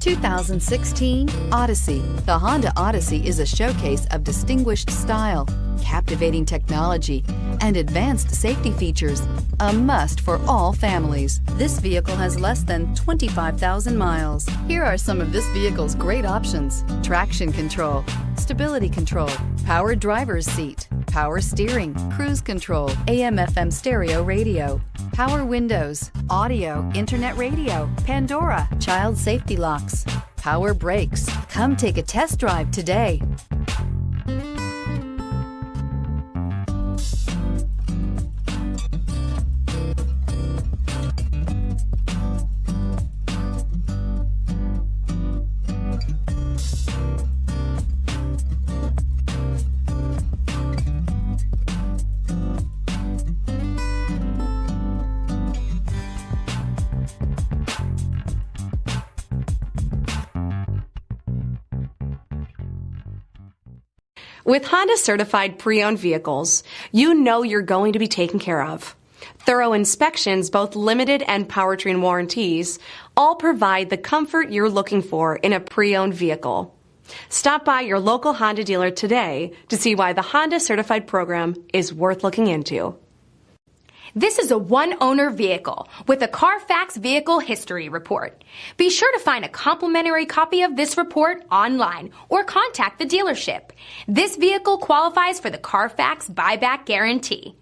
2016 Odyssey. The Honda Odyssey is a showcase of distinguished style, captivating technology, and advanced safety features. A must for all families. This vehicle has less than 25,000 miles. Here are some of this vehicle's great options: traction control, stability control, power driver's seat, power steering, cruise control, AM/FM stereo radio, power windows, audio, internet radio, Pandora, child safety locks, power brakes. Come take a test drive today. With Honda certified pre-owned vehicles, you know you're going to be taken care of. Thorough inspections, both limited and powertrain warranties, all provide the comfort you're looking for in a pre-owned vehicle. Stop by your local Honda dealer today to see why the Honda certified program is worth looking into. This is a one-owner vehicle with a CARFAX Vehicle History Report. Be sure to find a complimentary copy of this report online or contact the dealership. This vehicle qualifies for the CARFAX Buyback Guarantee.